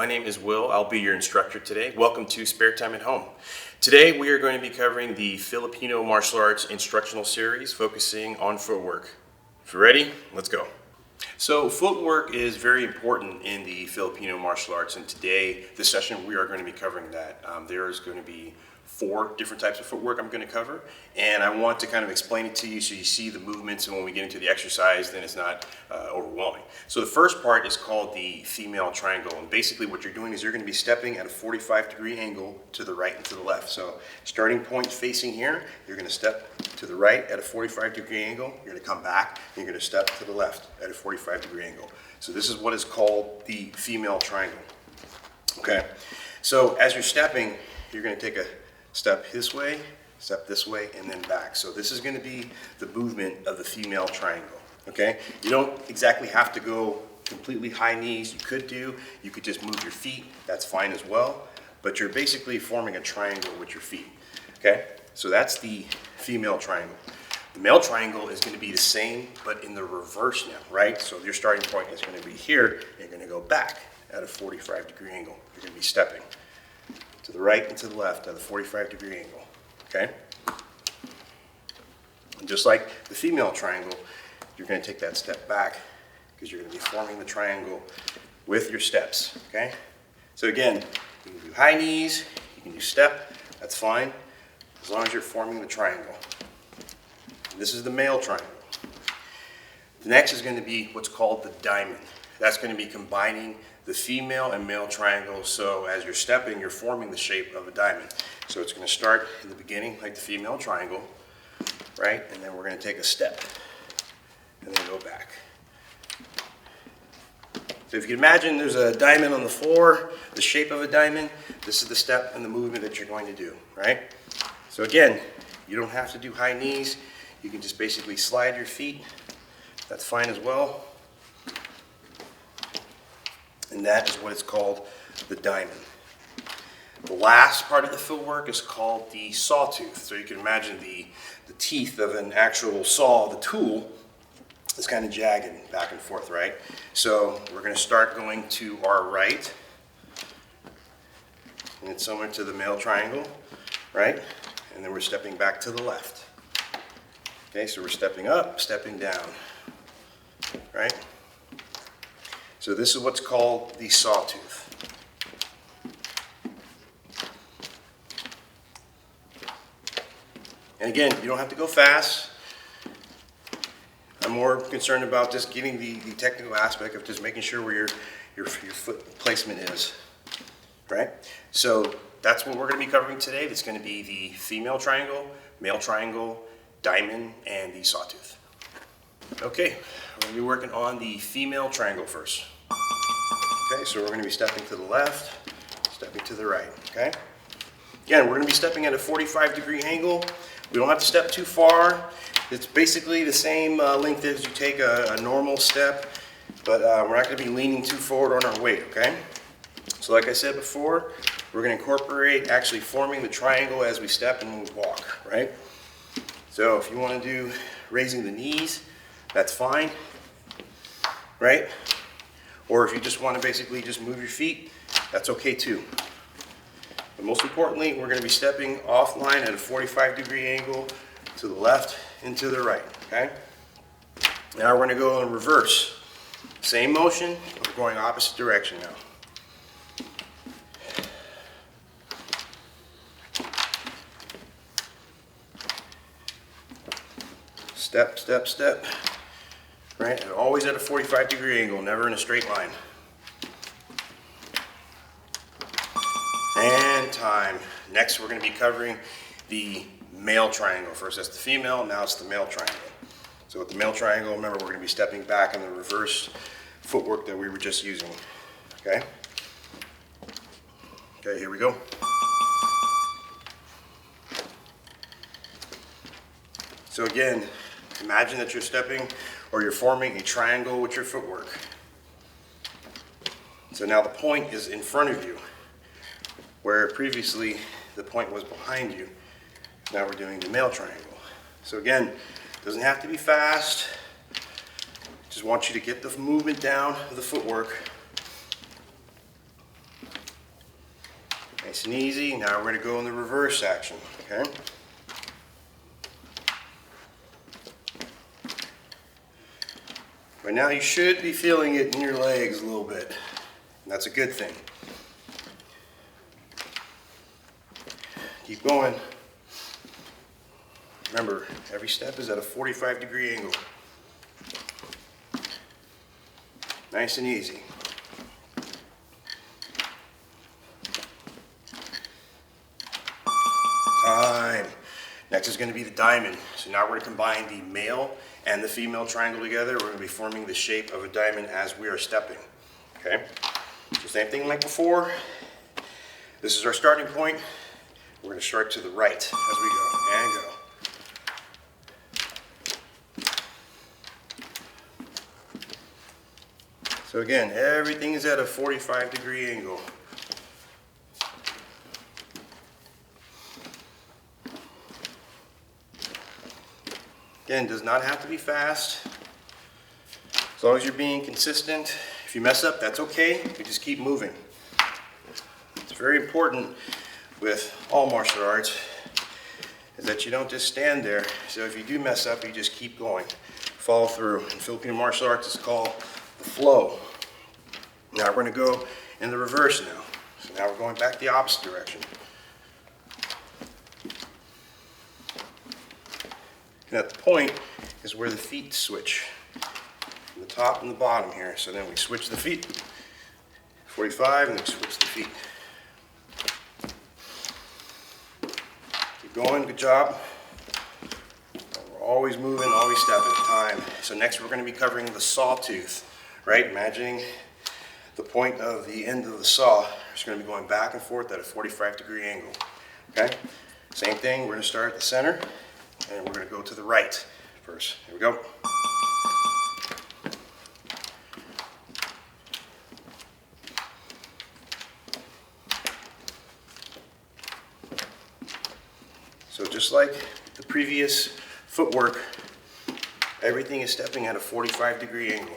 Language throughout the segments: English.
name is Will. I'll be your instructor today. Welcome to Spare Time at Home. Today we are going to be covering the Filipino martial arts instructional series focusing on footwork. If you're ready, let's go. So footwork is very important in the Filipino martial arts, and today, this session, we are going to be covering that. There is going to be 4 different types of footwork I'm going to cover, and I want to kind of explain it to you so you see the movements, and when we get into the exercise, then it's not overwhelming. So the first part is called the female triangle, and basically what you're doing is you're going to be stepping at a 45-degree angle to the right and to the left. So starting point facing here, you're going to step to the right at a 45-degree angle, you're going to come back, and you're going to step to the left at a 45-degree angle. So this is what is called the female triangle. Okay, so as you're stepping, you're going to take a step this way, and then back. So this is going to be the movement of the female triangle. Okay, you don't exactly have to go completely high knees. You could just move your feet. That's fine as well. But you're basically forming a triangle with your feet. Okay, so that's the female triangle. The male triangle is going to be the same, but in the reverse now, right? So your starting point is going to be here. You're going to go back at a 45-degree angle. You're going to be stepping to the right and to the left at a 45-degree angle, okay? And just like the female triangle, you're going to take that step back because you're going to be forming the triangle with your steps, okay? So again, you can do high knees, you can do step, that's fine, as long as you're forming the triangle. And this is the male triangle. The next is going to be what's called the diamond. That's going to be combining the female and male triangle, so as you're stepping, you're forming the shape of a diamond. So it's going to start in the beginning like the female triangle, right? And then we're going to take a step and then go back. So if you can imagine there's a diamond on the floor, the shape of a diamond, this is the step and the movement that you're going to do, right? So again, you don't have to do high knees. You can just basically slide your feet. That's fine as well. And that is what is called the diamond. The last part of the footwork is called the sawtooth. So you can imagine the teeth of an actual saw, the tool, is kind of jagged back and forth, right? So we're going to start going to our right. And it's similar to the male triangle, right? And then we're stepping back to the left. Okay, so we're stepping up, stepping down, right? So this is what's called the sawtooth. And again, you don't have to go fast. I'm more concerned about just getting the technical aspect of just making sure where your foot placement is, right? So that's what we're going to be covering today. That's going to be the female triangle, male triangle, diamond, and the sawtooth. Okay, we're going to be working on the female triangle first. Okay, so we're going to be stepping to the left, stepping to the right, okay? Again, we're going to be stepping at a 45-degree angle. We don't have to step too far. It's basically the same length as you take a normal step, but we're not going to be leaning too forward on our weight, okay? So like I said before, we're going to incorporate actually forming the triangle as we step and we walk, right? So if you want to do raising the knees, that's fine, right? Or if you just want to basically just move your feet, that's okay too. But most importantly, we're going to be stepping offline at a 45-degree angle to the left and to the right, okay? Now we're going to go in reverse. Same motion, we're going opposite direction now. Step, step, step. Right, and always at a 45-degree angle, never in a straight line. And time. Next, we're going to be covering the male triangle. First, that's the female, now it's the male triangle. So with the male triangle, remember, we're going to be stepping back in the reverse footwork that we were just using. Okay? Okay, here we go. So again, imagine that you're stepping or you're forming a triangle with your footwork. So now the point is in front of you, where previously the point was behind you. Now we're doing the male triangle. So again, it doesn't have to be fast. Just want you to get the movement down of the footwork. and easy. Now we're going to go in the reverse action, okay? Right now you should be feeling it in your legs a little bit, and that's a good thing. Keep going. Remember, every step is at a 45-degree angle. Nice and easy. Time. Next is going to be the diamond. So now we're going to combine the male and the female triangle together. We're going to be forming the shape of a diamond as we are stepping. Okay? So same thing like before. This is our starting point. We're going to start to the right as we go. And go. So again, everything is at a 45-degree angle. Again, does not have to be fast. As long as you're being consistent. If you mess up, that's okay. You just keep moving. It's very important with all martial arts is that you don't just stand there. So if you do mess up, you just keep going. Follow through. In Filipino martial arts, it's called the flow. Now we're going to go in the reverse now. So now we're going back the opposite direction. And at the point is where the feet switch. From the top and the bottom here. So then we switch the feet. 45 and then we switch the feet. Keep going, good job. We're always moving, always stepping. Time. So next we're going to be covering the sawtooth. Right? Imagining the point of the end of the saw. It's going to be going back and forth at a 45-degree angle. Okay? Same thing, we're going to start at the center. And we're going to go to the right first. Here we go. So just like the previous footwork, everything is stepping at a 45-degree angle.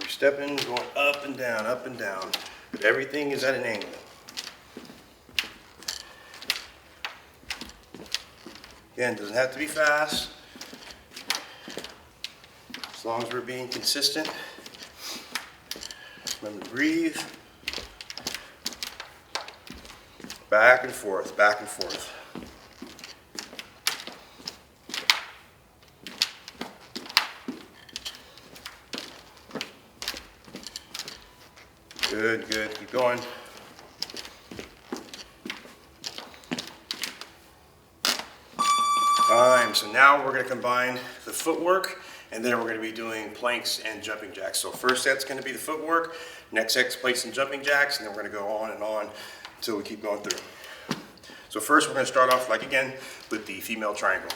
Stepping, going up and down, but everything is at an angle. Again, doesn't have to be fast, as long as we're being consistent. Remember to breathe. Back and forth, back and forth. Good, good, keep going. Time. So now we're going to combine the footwork and then we're going to be doing planks and jumping jacks. So first set's going to be the footwork, next set's planks and jumping jacks, and then we're going to go on and on until we keep going through. So first we're going to start off, like again, with the female triangle.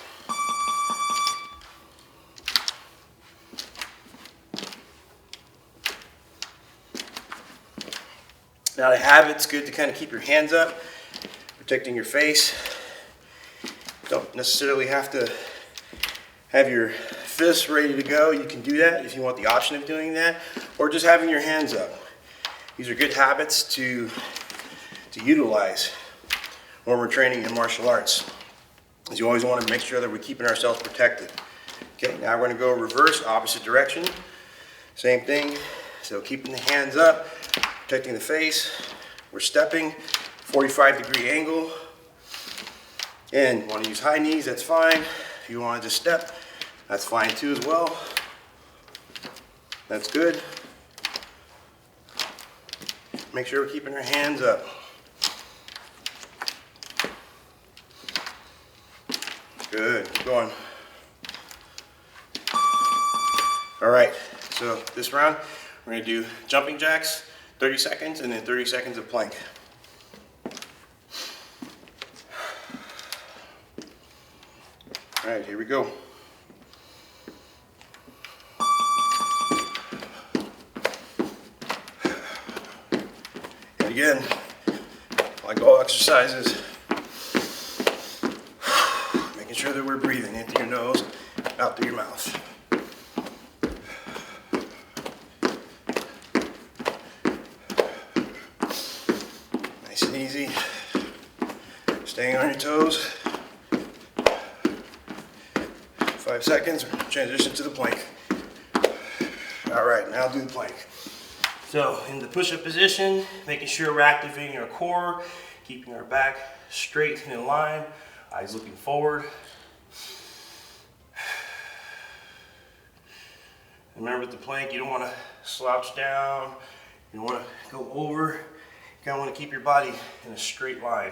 Now to have it's good to kind of keep your hands up, protecting your face. Don't necessarily have to have your fists ready to go. You can do that if you want the option of doing that, or just having your hands up. These are good habits to utilize when we're training in martial arts. As you always want to make sure that we're keeping ourselves protected. Okay, now we're going to go reverse, opposite direction. Same thing. So keeping the hands up, protecting the face. We're stepping, 45-degree angle. And want to use high knees, that's fine. If you want to just step, that's fine too as well. That's good. Make sure we're keeping our hands up. Good, keep going. All right, so this round, we're going to do jumping jacks, 30 seconds, and then 30 seconds of plank. All right, here we go. And again, like all exercises, making sure that we're breathing in through your nose, out through your mouth. easy. Staying on your toes. 5 seconds, transition to the plank. All right, now do the plank. So in the push-up position, making sure we're activating our core, keeping our back straight and in line, eyes looking forward. Remember with the plank, you don't want to slouch down, you don't want to go over. You kind of want to keep your body in a straight line.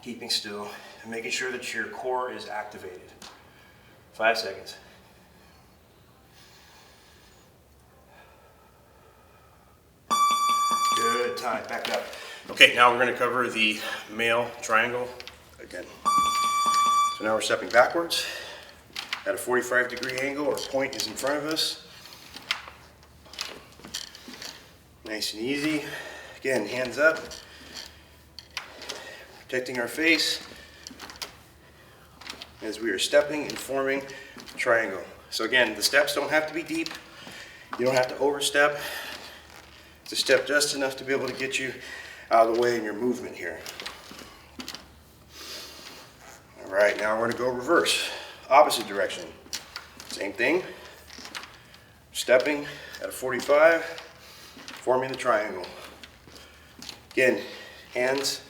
Keeping still and making sure that your core is activated. 5 seconds. Good, time, back up. Okay, now we're going to cover the male triangle again. So now we're stepping backwards at a 45-degree angle. Our point is in front of us. Nice and easy. Again, hands up. Protecting our face as we are stepping and forming a triangle. So again, the steps don't have to be deep. You don't have to overstep. It's a step just enough to be able to get you out of the way in your movement here. All right, now we're going to go reverse, opposite direction. Same thing. Stepping at a 45, forming the triangle. Again, hands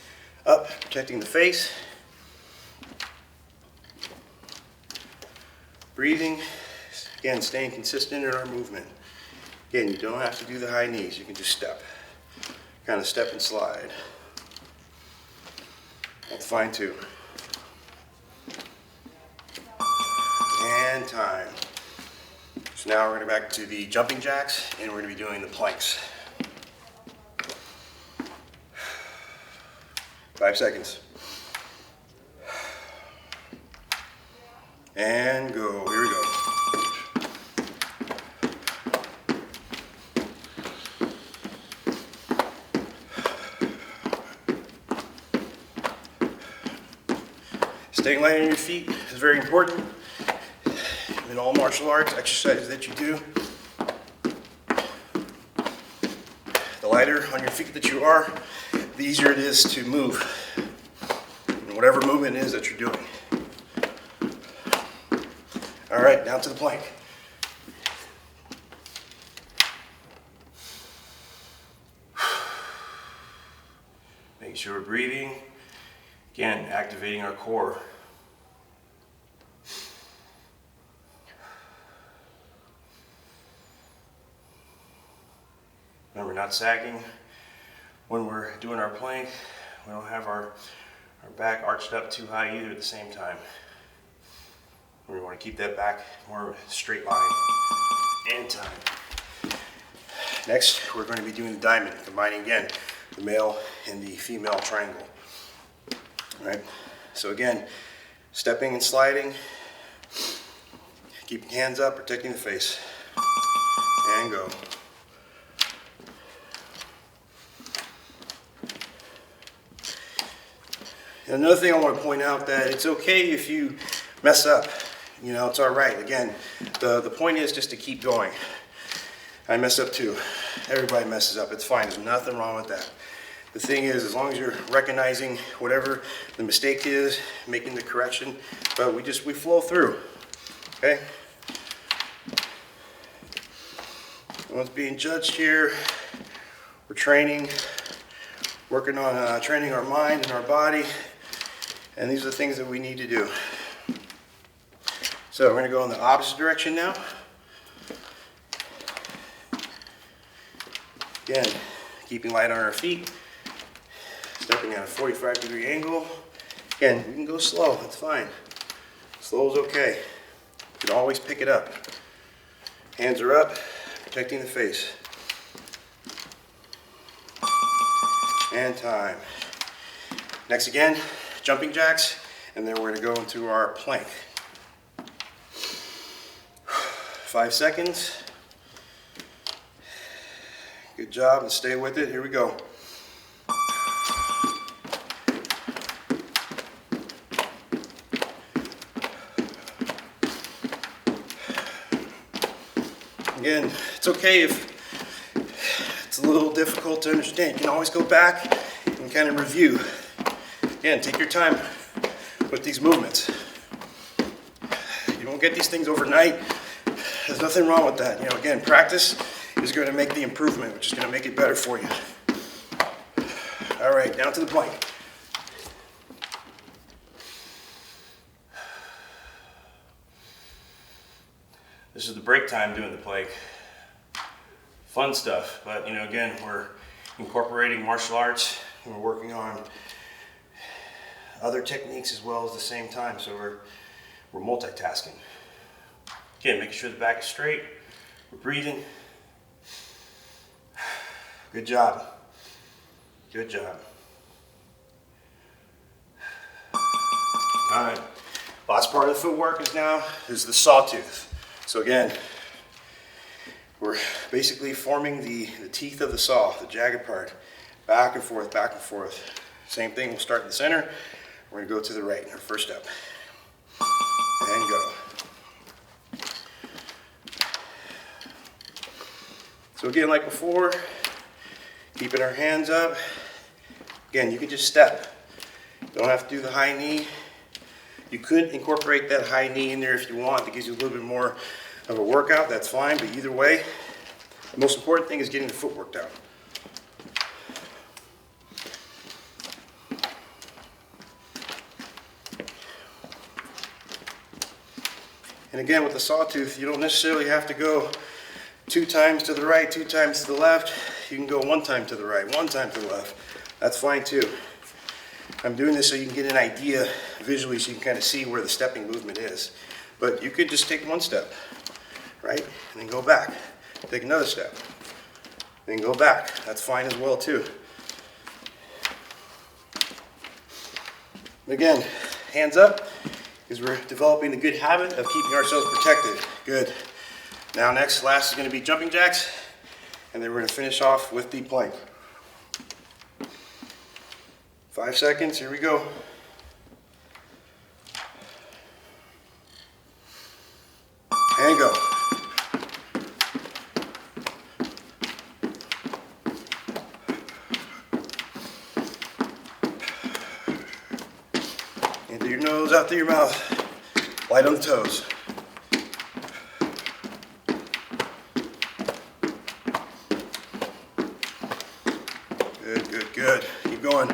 up, protecting the face. Breathing. Again, staying consistent in our movement. Again, you don't have to do the high knees. You can just step. Kind of step and slide. That's fine too. And time. So now we're going to go back to the jumping jacks and we're going to be doing the planks. 5 seconds. And go. Here we go. Staying light on your feet is very important in all martial arts exercises that you do. The lighter on your feet that you are, the easier it is to move in whatever movement it is that you're doing. All right, down to the plank. Making sure we're breathing. Again, activating our core. Remember, not sagging. When we're doing our plank, we don't have our back arched up too high either at the same time. We want to keep that back more of a straight line. And time. Next, we're going to be doing the diamond, combining again the male and the female triangle. All right. So again, stepping and sliding, keeping hands up, protecting the face, and go. And another thing I want to point out that it's okay if you mess up. You know, it's all right. Again, the point is just to keep going. I mess up too. Everybody messes up. It's fine. There's nothing wrong with that. The thing is, as long as you're recognizing whatever the mistake is, making the correction, but we flow through. Okay? No one's being judged here. We're training, working on training our mind and our body. And these are the things that we need to do. So we're going to go in the opposite direction now. Again, keeping light on our feet. Stepping at a 45-degree angle. Again, we can go slow, that's fine. Slow is okay. You can always pick it up. Hands are up, protecting the face. And time. Next again, jumping jacks, and then we're going to go into our plank. 5 seconds. Good job, and stay with it. Here we go. Again, it's okay if it's a little difficult to understand. You can always go back and kind of review. Again, take your time with these movements. You don't get these things overnight. There's nothing wrong with that. You know, again, practice is going to make the improvement, which is going to make it better for you. All right, down to the plank. This is the break time doing the plank. Fun stuff, but you know, again, we're incorporating martial arts and we're working on other techniques as well at the same time, so we're multitasking. Again, making sure the back is straight, we're breathing. Good job. Good job. All right, last part of the footwork is the sawtooth. So again, we're basically forming the teeth of the saw, the jagged part, back and forth, back and forth. Same thing, we'll start in the center. We're gonna go to the right, our first step. And go. So again, like before, keeping our hands up. Again, you can just step. Don't have to do the high knee. You could incorporate that high knee in there if you want. That gives you a little bit more of a workout, that's fine, but either way, the most important thing is getting the footwork down. And again, with the sawtooth, you don't necessarily have to go 2 times to the right, 2 times to the left. You can go 1 time to the right, 1 time to the left. That's fine too. I'm doing this so you can get an idea visually, so you can kind of see where the stepping movement is. But you could just take 1 step, right? And then go back. Take another step. Then go back. That's fine as well too. Again, hands up, because we're developing the good habit of keeping ourselves protected. Good. Now last is going to be jumping jacks, and then we're going to finish off with the plank. 5 seconds, here we go. And go. In through your nose, out through your mouth. Light on the toes. Good, good, good. Keep going.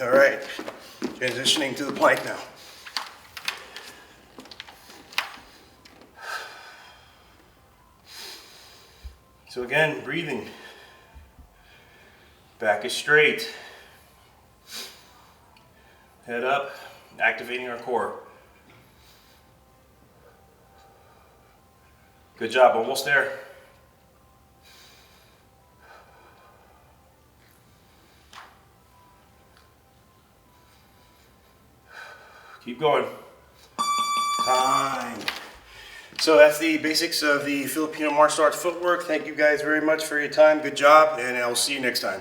All right, transitioning to the plank now. So again, breathing. Back is straight. Head up, activating our core. Good job, almost there. Keep going. Time. So that's the basics of the Filipino martial arts footwork. Thank you guys very much for your time. Good job, and I'll see you next time.